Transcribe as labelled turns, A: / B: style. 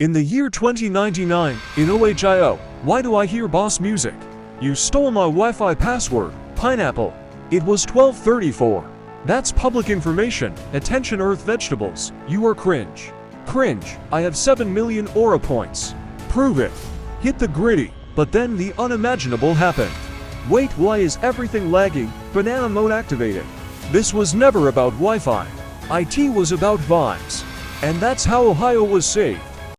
A: In the year 2099, in OHIO, why do I hear boss music? You stole my Wi-Fi password, pineapple. It was 12:34. That's public information. Attention Earth vegetables, you are cringe. Cringe, I have 7 million aura points. Prove it. Hit the gritty, but then the unimaginable happened. Wait, why is everything lagging? Banana mode activated. This was never about Wi-Fi. IT was about vibes. And that's how Ohio was saved.